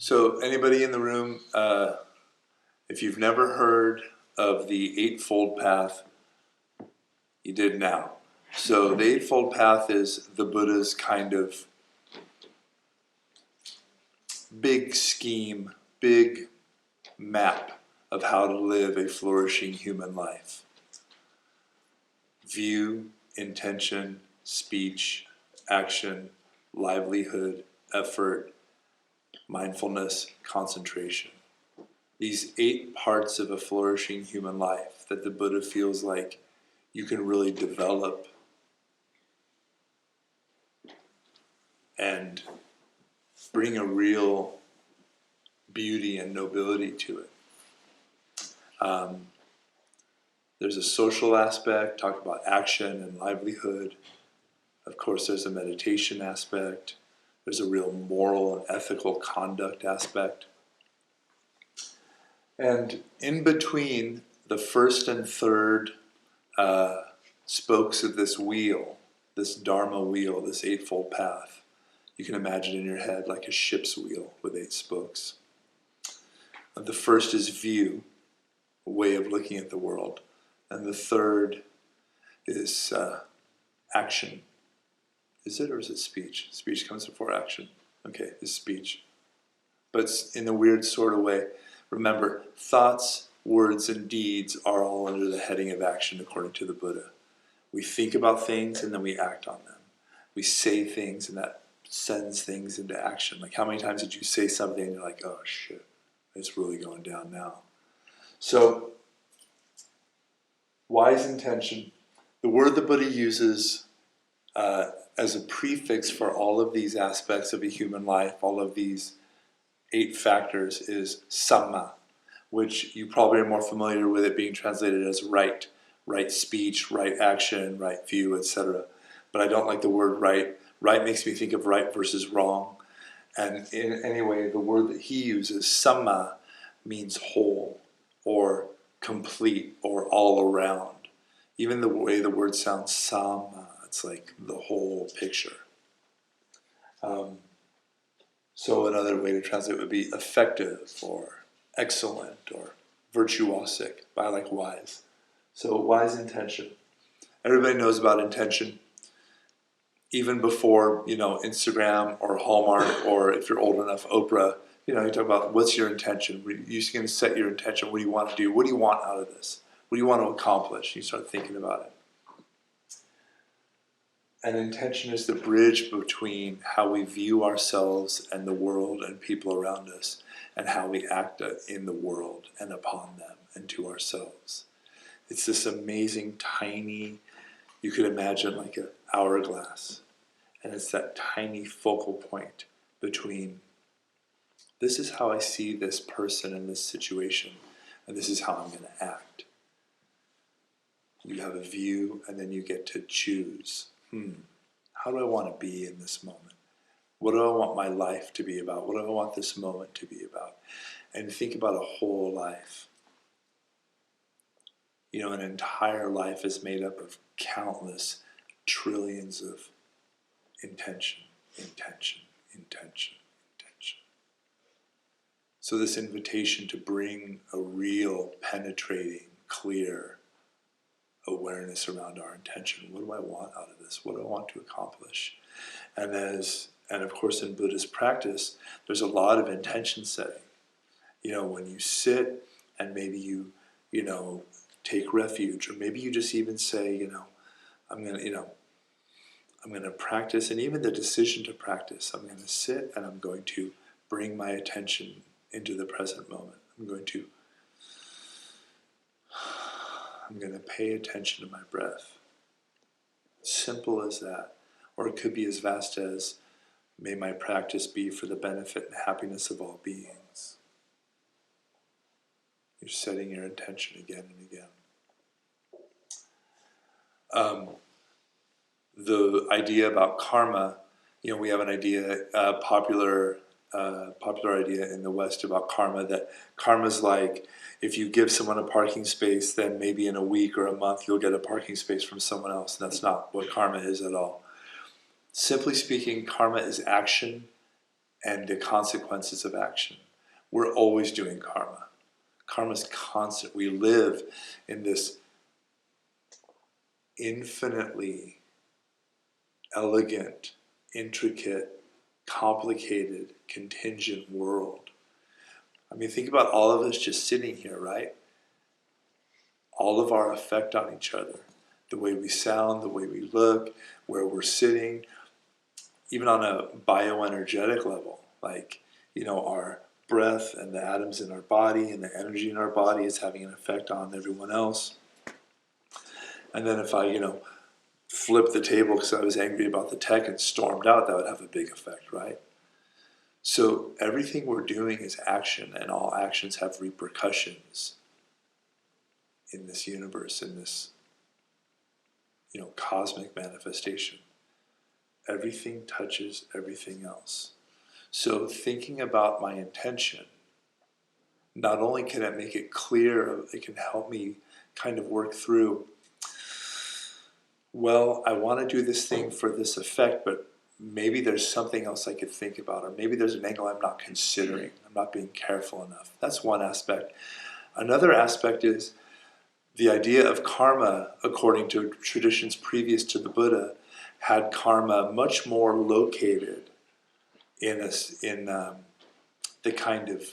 So anybody in the room, if you've never heard of the Eightfold Path, you did now. So the Eightfold Path is the Buddha's kind of big scheme, big map of how to live a flourishing human life. View, intention, speech, action, livelihood, effort, mindfulness, concentration. These 8 parts of a flourishing human life that the Buddha feels like you can really develop and bring a real beauty and nobility to it. There's a social aspect, talk about action and livelihood. Of course, there's a meditation aspect. There's a real moral and ethical conduct aspect. And in between the first and third spokes of this wheel, this Dharma wheel, this Eightfold Path, you can imagine in your head like a ship's wheel with 8 spokes. The first is view, a way of looking at the world. And the third is action. Is it or is it speech? Speech comes before action. Okay, it's speech. But it's in a weird sort of way. Remember, thoughts, words, and deeds are all under the heading of action according to the Buddha. We think about things and then we act on them. We say things and that sends things into action. Like how many times did you say something and you're like, oh shit, it's really going down now. So, wise intention. The word the Buddha uses as a prefix for all of these aspects of a human life, all of these 8 factors, is Samma, which you probably are more familiar with it being translated as right. Right speech, right action, right view, etc. But I don't like the word right. Right makes me think of right versus wrong. And anyway, the word that he uses, Samma, means whole or complete or all around. Even the way the word sounds, Samma, it's like the whole picture. So another way to translate would be effective or excellent or virtuosic, but I like wise. So wise intention. Everybody knows about intention. Even before, Instagram or Hallmark, or if you're old enough, Oprah, you talk about what's your intention. You're just going to set your intention. What do you want to do? What do you want out of this? What do you want to accomplish? You start thinking about it. And intention is the bridge between how we view ourselves and the world and people around us, and how we act in the world and upon them and to ourselves. It's this amazing, tiny, you could imagine like an hourglass. And it's that tiny focal point between, this is how I see this person in this situation, and this is how I'm going to act. You have a view, and then you get to choose. How do I want to be in this moment? What do I want my life to be about? What do I want this moment to be about? And think about a whole life. An entire life is made up of countless trillions of intention. So this invitation to bring a real, penetrating, clear awareness around our intention. What do I want out of this? What do I want to accomplish? And of course in Buddhist practice, there's a lot of intention setting. When you sit and maybe you take refuge, or maybe you just even say, I'm going to practice, and even the decision to practice, I'm going to sit and I'm going to bring my attention into the present moment. I'm going to pay attention to my breath. Simple as that. Or it could be as vast as, may my practice be for the benefit and happiness of all beings. You're setting your intention again and again. The idea about karma, we have an idea, popular idea in the West about karma, that karma's like, if you give someone a parking space, then maybe in a week or a month you'll get a parking space from someone else. And that's not what karma is at all. Simply speaking, karma is action and the consequences of action. We're always doing karma. Karma's constant. We live in this infinitely elegant, intricate, complicated, contingent world. I mean, think about all of us just sitting here, right? All of our effect on each other. The way we sound, the way we look, where we're sitting, even on a bioenergetic level, like, our breath and the atoms in our body and the energy in our body is having an effect on everyone else. And then if I, flipped the table because I was angry about the tech and stormed out, that would have a big effect, right? So everything we're doing is action, and all actions have repercussions in this universe, in this, cosmic manifestation. Everything touches everything else. So thinking about my intention, not only can it make it clear, it can help me kind of work through, well, I want to do this thing for this effect, but maybe there's something else I could think about, or maybe there's an angle I'm not considering. I'm not being careful enough. That's one aspect. Another aspect is the idea of karma, according to traditions previous to the Buddha, had karma much more located in the kind of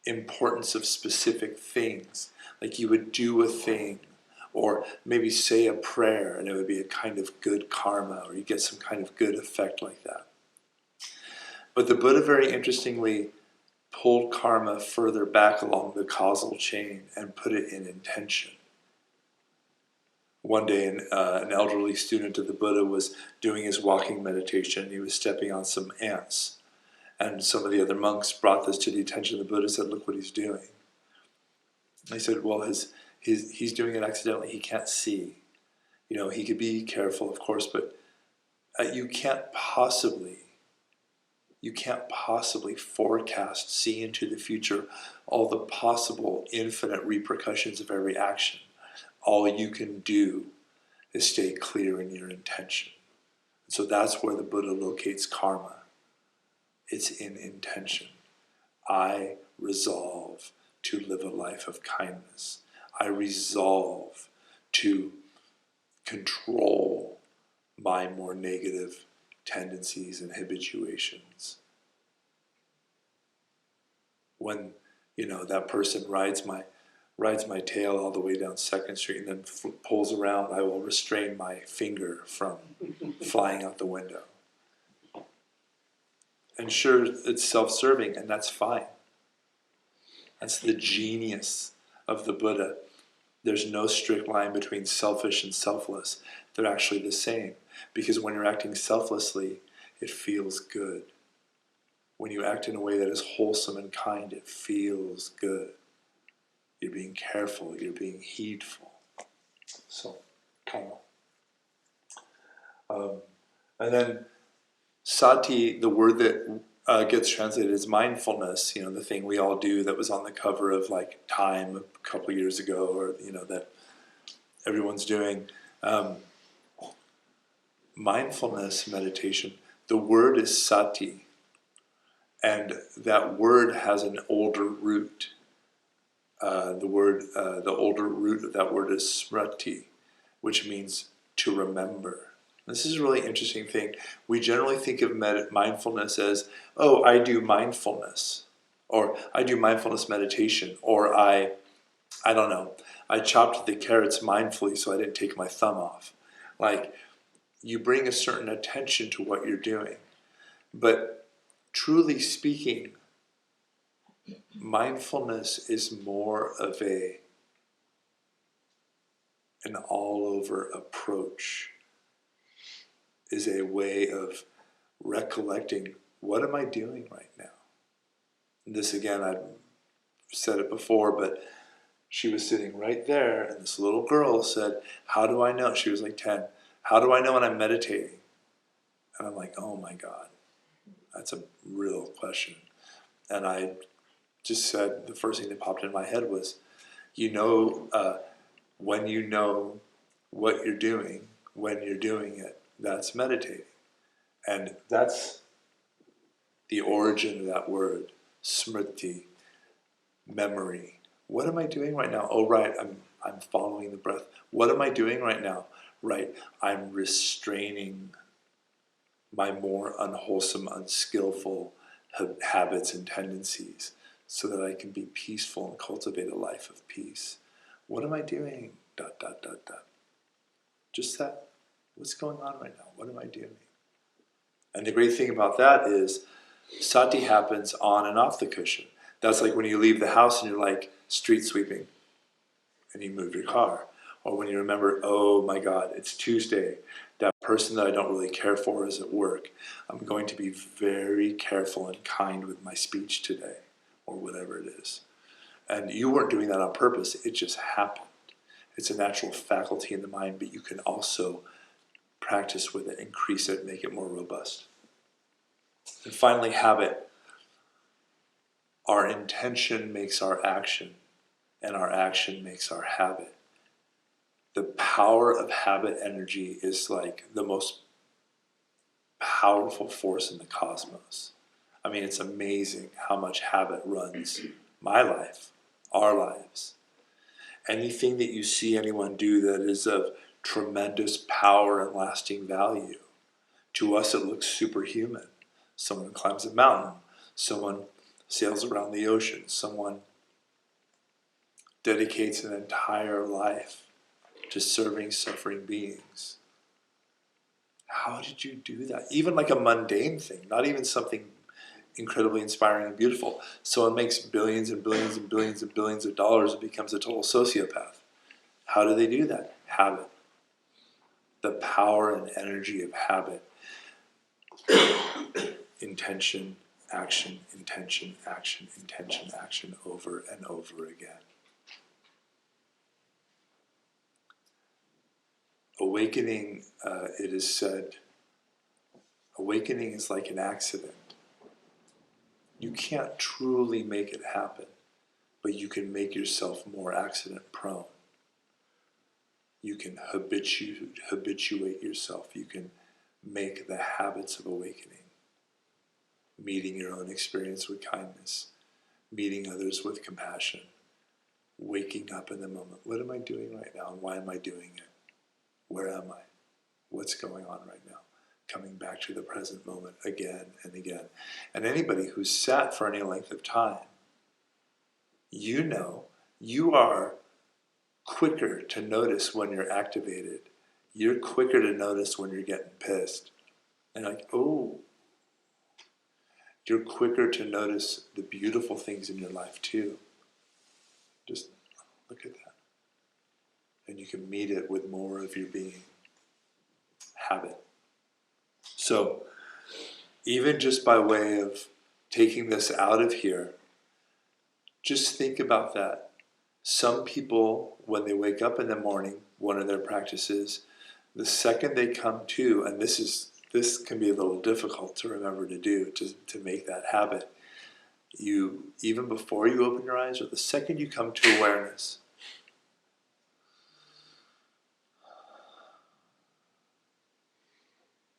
importance of specific things. Like you would do a thing, or maybe say a prayer, and it would be a kind of good karma, or you get some kind of good effect like that. But the Buddha very interestingly pulled karma further back along the causal chain and put it in intention. One day, an elderly student of the Buddha was doing his walking meditation. He was stepping on some ants. And some of the other monks brought this to the attention of the Buddha and said, look what he's doing. And he said, well, he's doing it accidentally. He can't see. He could be careful, of course, but you can't possibly forecast, see into the future all the possible infinite repercussions of every action. All you can do is stay clear in your intention. So that's where the Buddha locates karma. It's in intention. I resolve to live a life of kindness. I resolve to control my more negative tendencies and habituations. When, that person rides my tail all the way down 2nd Street and then pulls around, I will restrain my finger from flying out the window. And sure, it's self-serving, and that's fine. That's the genius of the Buddha. There's no strict line between selfish and selfless. They're actually the same. Because when you're acting selflessly, it feels good. When you act in a way that is wholesome and kind, it feels good. You're being careful, you're being heedful. So, karma. And then Sati, the word that gets translated as mindfulness, the thing we all do that was on the cover of like Time a couple years ago, or that everyone's doing. Mindfulness meditation, the word is Sati, and that word has an older root. The older root of that word is smriti, which means to remember. This is a really interesting thing. We generally think of mindfulness as, oh, I do mindfulness, or I do mindfulness meditation, or I don't know, I chopped the carrots mindfully so I didn't take my thumb off. Like, you bring a certain attention to what you're doing. But truly speaking, mindfulness is more of an all-over approach, is a way of recollecting, what am I doing right now? And this again, I've said it before, but she was sitting right there, and this little girl said, how do I know? She was like 10. How do I know when I'm meditating? And I'm like, oh my God, that's a real question. And I just said, the first thing that popped in my head was, when you know what you're doing, when you're doing it, that's meditating. And that's The origin of that word, smriti, memory. What am I doing right now? Oh, right, I'm following the breath. What am I doing right now? Right, I'm restraining my more unwholesome, unskillful habits and tendencies so that I can be peaceful and cultivate a life of peace. What am I doing? ... Just that. What's going on right now? What am I doing? And the great thing about that is Sati happens on and off the cushion. That's like when you leave the house and you're like street sweeping and you move your car. Or when you remember, oh my God, it's Tuesday. That person that I don't really care for is at work. I'm going to be very careful and kind with my speech today, or whatever it is. And you weren't doing that on purpose. It just happened. It's a natural faculty in the mind, but you can also practice with it, increase it, make it more robust. And finally, habit. Our intention makes our action, and our action makes our habit. The power of habit energy is like the most powerful force in the cosmos. I mean, it's amazing how much habit runs my life, our lives. Anything that you see anyone do that is of tremendous power and lasting value, to us it looks superhuman. Someone climbs a mountain, someone sails around the ocean, someone dedicates an entire life to serving suffering beings. How did you do that? Even like a mundane thing, not even something incredibly inspiring and beautiful. Someone makes billions and billions and billions and billions of dollars and becomes a total sociopath. How do they do that? Habit. The power and energy of habit. Intention, action, intention, action, intention, action, over and over again. Awakening, it is said, awakening is like an accident. You can't truly make it happen, but you can make yourself more accident prone. You can habituate yourself. You can make the habits of awakening. Meeting your own experience with kindness, meeting others with compassion, waking up in the moment. What am I doing right now and why am I doing it? Where am I? What's going on right now? Coming back to the present moment again and again. And anybody who's sat for any length of time, you know you are quicker to notice when you're activated. You're quicker to notice when you're getting pissed. And like, oh, you're quicker to notice the beautiful things in your life too. Just look at that. And you can meet it with more of your being. Habit. So, even just by way of taking this out of here, just think about that. Some people, when they wake up in the morning, one of their practices, the second they come to, and this can be a little difficult to remember to do, to make that habit, you, even before you open your eyes, or the second you come to awareness,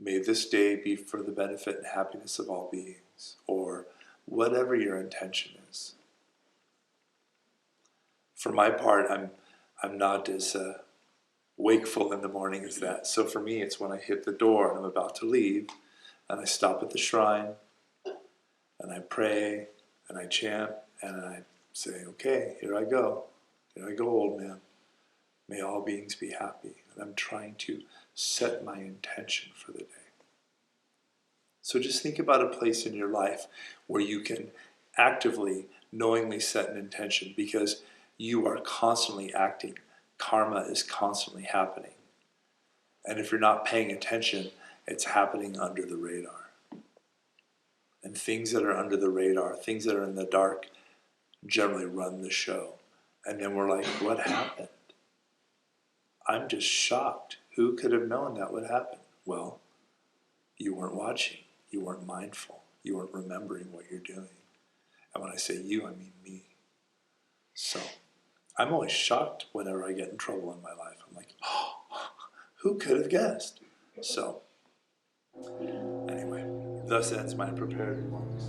may this day be for the benefit and happiness of all beings, or whatever your intention is. For my part, I'm not as wakeful in the morning as that. So for me, it's when I hit the door and I'm about to leave, and I stop at the shrine, and I pray, and I chant, and I say, okay, here I go, old man. May all beings be happy. And I'm trying to set my intention for the day. So just think about a place in your life where you can actively, knowingly set an intention, because you are constantly acting. Karma is constantly happening. And if you're not paying attention, it's happening under the radar. And things that are under the radar, things that are in the dark, generally run the show. And then we're like, what happened? I'm just shocked. Who could have known that would happen? Well, you weren't watching. You weren't mindful. You weren't remembering what you're doing. And when I say you, I mean me. So I'm always shocked whenever I get in trouble in my life. I'm like, oh, who could have guessed? So anyway, Thus ends my prepared remarks.